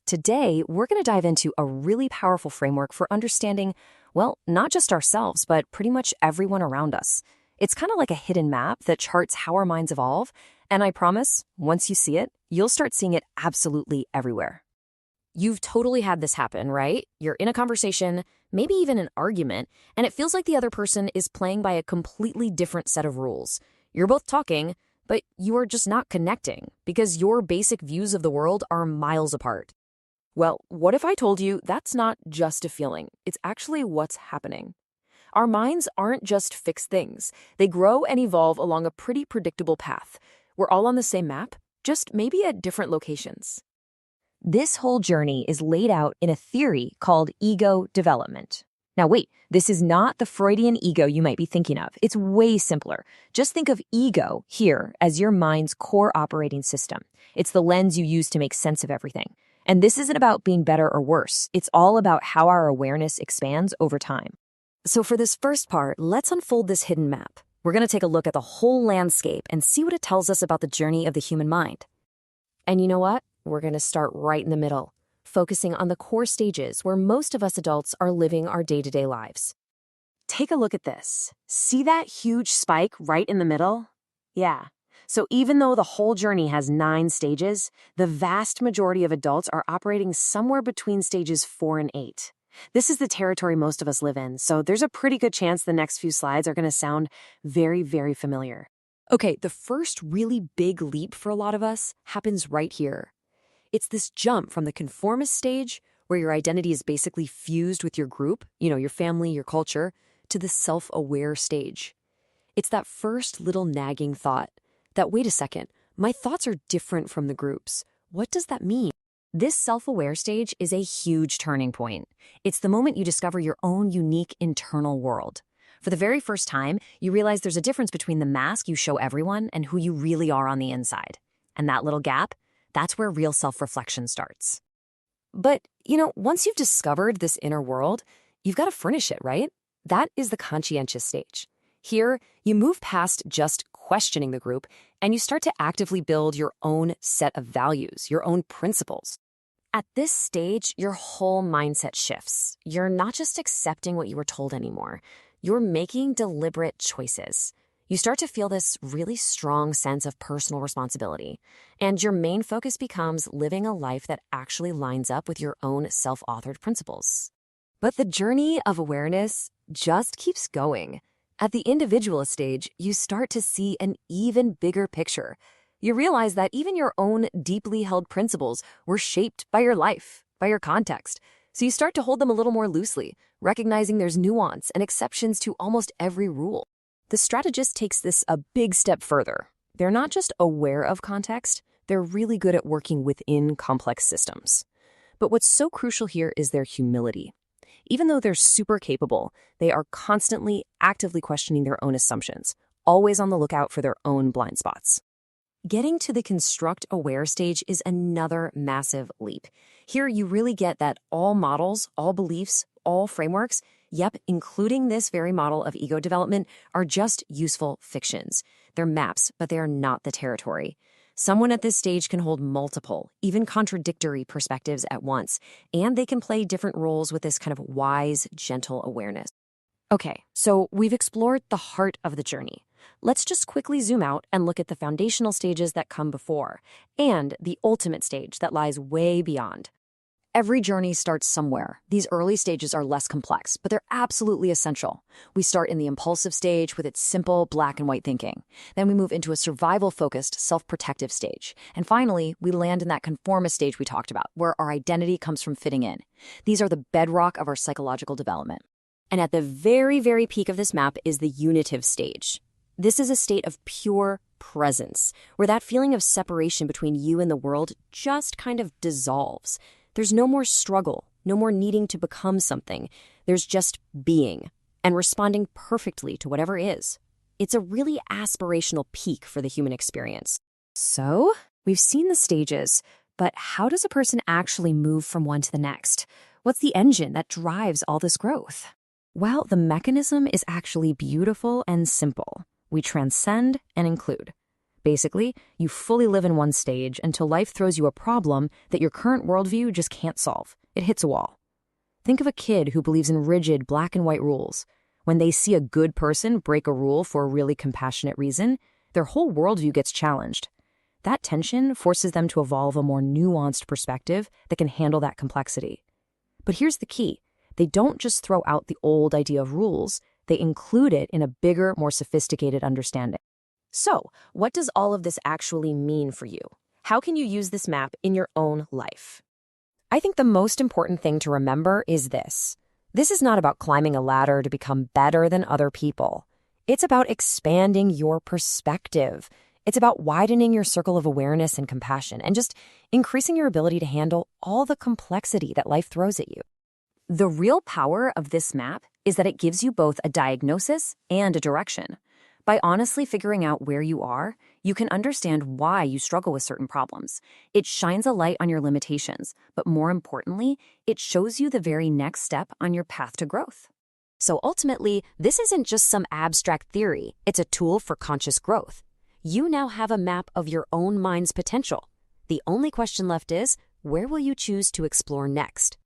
Today, we're going to dive into a really powerful framework for understanding, well, not just ourselves, but pretty much everyone around us. It's kind of like a hidden map that charts how our minds evolve, and I promise, once you see it, you'll start seeing it absolutely everywhere. You've totally had this happen, right? You're in a conversation, maybe even an argument, and it feels like the other person is playing by a completely different set of rules. You're both talking, but you are just not connecting because your basic views of the world are miles apart. Well, what if I told you that's not just a feeling? It's actually what's happening. Our minds aren't just fixed things. They grow and evolve along a pretty predictable path. We're all on the same map, just maybe at different locations. This whole journey is laid out in a theory called ego development. Now wait, this is not the Freudian ego you might be thinking of. It's way simpler. Just think of ego here as your mind's core operating system. It's the lens you use to make sense of everything. And this isn't about being better or worse. It's all about how our awareness expands over time. So for this first part, let's unfold this hidden map. We're going to take a look at the whole landscape and see what it tells us about the journey of the human mind. And you know what? We're going to start right in the middle, focusing on the core stages where most of us adults are living our day-to-day lives. Take a look at this. See that huge spike right in the middle? Yeah. So even though the whole journey has 9 stages, the vast majority of adults are operating somewhere between stages 4 and 8. This is the territory most of us live in, so there's a pretty good chance the next few slides are going to sound very, very familiar. Okay, the first really big leap for a lot of us happens right here. It's this jump from the conformist stage, where your identity is basically fused with your group, your family, your culture, to the self-aware stage. It's that first little nagging thought that, wait a second, my thoughts are different from the group's. What does that mean? This self-aware stage is a huge turning point. It's the moment you discover your own unique internal world. For the very first time, you realize there's a difference between the mask you show everyone and who you really are on the inside. And that little gap, that's where real self-reflection starts. But, once you've discovered this inner world, you've got to furnish it, right? That is the conscientious stage. Here, you move past just questioning the group, and you start to actively build your own set of values, your own principles. At this stage, your whole mindset shifts. You're not just accepting what you were told anymore. You're making deliberate choices. You start to feel this really strong sense of personal responsibility, and your main focus becomes living a life that actually lines up with your own self-authored principles. But the journey of awareness just keeps going. At the individualist stage, you start to see an even bigger picture. You realize that even your own deeply held principles were shaped by your life, by your context. So you start to hold them a little more loosely, recognizing there's nuance and exceptions to almost every rule. The strategist takes this a big step further. They're not just aware of context, they're really good at working within complex systems. But what's so crucial here is their humility. Even though they're super capable, they are constantly, actively questioning their own assumptions, always on the lookout for their own blind spots. Getting to the construct-aware stage is another massive leap. Here you really get that all models, all beliefs, all frameworks, including this very model of ego development, are just useful fictions. They're maps, but they are not the territory. Someone at this stage can hold multiple, even contradictory perspectives at once, and they can play different roles with this kind of wise, gentle awareness. Okay, so we've explored the heart of the journey. Let's just quickly zoom out and look at the foundational stages that come before, and the ultimate stage that lies way beyond. Every journey starts somewhere. These early stages are less complex, but they're absolutely essential. We start in the impulsive stage with its simple black and white thinking. Then we move into a survival-focused, self-protective stage. And finally, we land in that conformist stage we talked about, where our identity comes from fitting in. These are the bedrock of our psychological development. And at the very, very peak of this map is the unitive stage. This is a state of pure presence, where that feeling of separation between you and the world just kind of dissolves. There's no more struggle, no more needing to become something. There's just being and responding perfectly to whatever is. It's a really aspirational peak for the human experience. So, we've seen the stages, but how does a person actually move from one to the next? What's the engine that drives all this growth? Well, the mechanism is actually beautiful and simple. We transcend and include. Basically, you fully live in one stage until life throws you a problem that your current worldview just can't solve. It hits a wall. Think of a kid who believes in rigid black and white rules. When they see a good person break a rule for a really compassionate reason, their whole worldview gets challenged. That tension forces them to evolve a more nuanced perspective that can handle that complexity. But here's the key. They don't just throw out the old idea of rules, they include it in a bigger, more sophisticated understanding. So, what does all of this actually mean for you? How can you use this map in your own life? I think the most important thing to remember is this. This is not about climbing a ladder to become better than other people. It's about expanding your perspective. It's about widening your circle of awareness and compassion and just increasing your ability to handle all the complexity that life throws at you. The real power of this map is that it gives you both a diagnosis and a direction. By honestly figuring out where you are, you can understand why you struggle with certain problems. It shines a light on your limitations, but more importantly, it shows you the very next step on your path to growth. So ultimately, this isn't just some abstract theory. It's a tool for conscious growth. You now have a map of your own mind's potential. The only question left is, where will you choose to explore next?